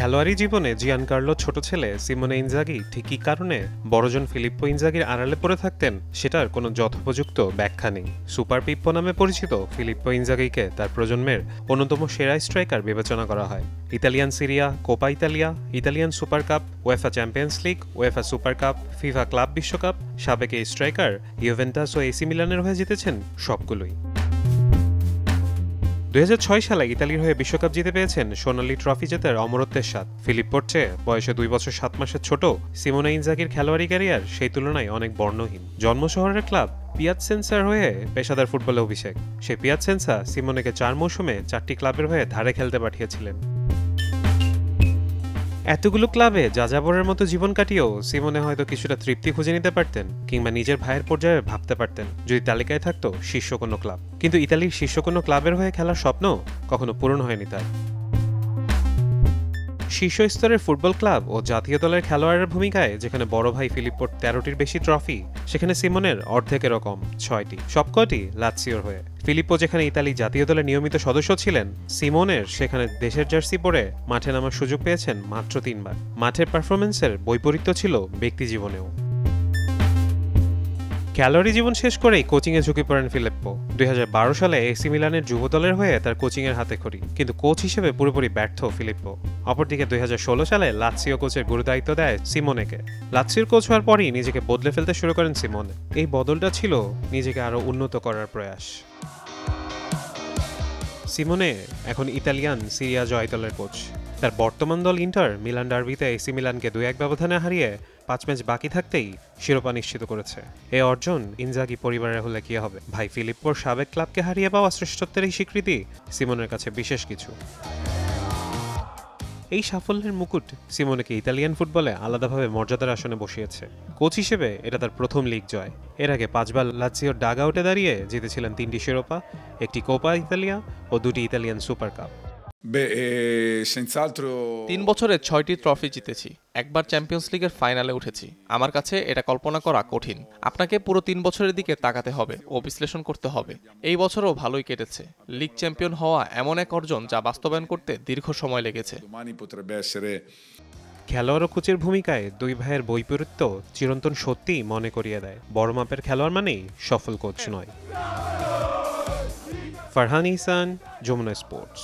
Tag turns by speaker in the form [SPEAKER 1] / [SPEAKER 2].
[SPEAKER 1] খেলোয়াড়ী জীবনে জিয়ানকার্লোর ছোট ছেলে সিমোনে ইনজাগি ঠিক কী কারণে বড়জন ফিলিপ্পো ইনজাগির আড়ালে পড়ে থাকতেন সেটার কোনো যথোপযুক্ত ব্যাখ্যা নেই। সুপার পিপ্পো নামে পরিচিত ফিলিপ্পো ইনজাগিকে তার প্রজন্মের অন্যতম সেরা স্ট্রাইকার বিবেচনা করা হয়। Italian Syria, Copa Italia, Italian super cup, UEFA champions league, UEFA super cup, FIFA club বিশ্বকাপ, সাবেক এই স্ট্রাইকার ইউভেন্টাস ও এসি মিলানের হয়ে জিতেছেন সবগুলোই। 2006 সালে ইতালির হয়ে বিশ্বকাপ জিতে পেয়েছেন সোনালী ট্রফি জেতার অমরত্বের স্বাদ। ফিলিপ্পোর চেয়ে বয়সে 2 বছর 7 মাসের ছোট সিমোনে ইনজাগির খেলোয়াড়ি ক্যারিয়ার সেই তুলনায় অনেক বর্ণহীন। জন্ম শহরের ক্লাব পিয়াচেন্সার হয়ে পেশাদার ফুটবলে অভিষেক। সেই পিয়াচেন্সা সিমোনেকে 4 মৌসুমে 4টি ক্লাবের হয়ে ধারে খেলতে পাঠিয়েছিলেন। এতগুলো ক্লাবে যাযাবরের মতো জীবন কাটিয়েও সিমোনে হয়তো কিছুটা তৃপ্তি খুঁজে নিতে পারতেন, কিংবা নিজের ভাইয়ের পর্যায়ে ভাবতে পারতেন যদি তালিকায় থাকতো শীর্ষ কোনো ক্লাব। কিন্তু ইতালির শীর্ষ কোনো ক্লাবের হয়ে খেলার স্বপ্ন কখনো পূরণ হয়নি তার। শীর্ষ স্তরের ফুটবল ক্লাব ও জাতীয় দলের খেলোয়াড়ের ভূমিকায় যেখানে বড় ভাই ফিলিপ্পোর 13টির বেশি ট্রফি, সেখানে সিমোনের অর্ধেকেরও কম 6টি, সবকটি লাৎসিওর হয়ে। ফিলিপ্পো যেখানে ইতালি জাতীয় দলের নিয়মিত সদস্য ছিলেন, সিমোনের সেখানে দেশের জার্সি পরে মাঠে নামার সুযোগ পেয়েছেন মাত্র 3 বার। মাঠের পারফরমেন্সের বৈপরীত্য ছিল ব্যক্তি জীবনেও। খেলোয়াড়ি জীবন শেষ করেই কোচিংয়ে ঝুঁকে পড়েন ফিলিপ্পো। 2012 সালে এসি মিলানের যুব দলের হয়ে তার কোচিংয়ের হাতে খড়ি, কিন্তু কোচ হিসেবে পুরোপুরি ব্যর্থ ফিলিপ্পো। অপরদিকে 2016 সালে লাৎসিও কোচের গুরুদায়িত্ব দেয় সিমোনেকে। লাৎসিওর কোচ হওয়ার পরই নিজেকে বদলে ফেলতে শুরু করেন সিমোনে। এই বদলটা ছিল নিজেকে আরও উন্নত করার প্রয়াস। সিমোনে এখন ইতালিয়ান সিরিয়া জয় দলের কোচ। তার বর্তমান দল ইন্টার মিলান ডার্বিতে এসি মিলানকে 2-1 ব্যবধানে হারিয়ে 5 ম্যাচ বাকি থাকতেই শিরোপা নিশ্চিত করেছে। এই অর্জন ইনজাগি পরিবারের হলে কি হবে? ভাই ফিলিপ্পোর সাবেক ক্লাবকে হারিয়ে পাওয়া শ্রেষ্ঠত্বের এই স্বীকৃতি সিমোনের কাছে বিশেষ কিছু। এই সাফল্যের মুকুট সিমোনেকে ইতালিয়ান ফুটবলে আলাদাভাবে মর্যাদার আসনে বসিয়েছে। কোচ হিসেবে এটা তার প্রথম লিগ জয়। এর আগে 5 বার লাৎসিওর ডাগ আউটে দাঁড়িয়ে জিতেছিলেন 3টি শিরোপা, 1টি কোপা ইতালিয়া ও 2টি ইতালিয়ান সুপার কাপ।
[SPEAKER 2] 3 বছরে 6টি ট্রফি জিতেছি, একবার চ্যাম্পিয়ন্স লিগের ফাইনালে উঠেছি। আমার কাছে এটা কল্পনা করা কঠিন। আপনাকে পুরো 3 বছরের দিকে তাকাতে হবে ও বিশ্লেষণ করতে হবে। এই বছরও ভালোই কেটেছে। লিগ চ্যাম্পিয়ন হওয়া এমন এক অর্জন যা বাস্তবায়ন করতে দীর্ঘ সময় লেগেছে।
[SPEAKER 1] খেলোয়াড় ও কোচের ভূমিকায় 2 ভাইয়ের বৈপরীত্য চিরন্তন সত্যিই মনে করিয়ে দেয় বড় মাপের খেলোয়াড় মানেই সফল কোচ নয়। ফারহান ইহসান, যমুনা স্পোর্টস।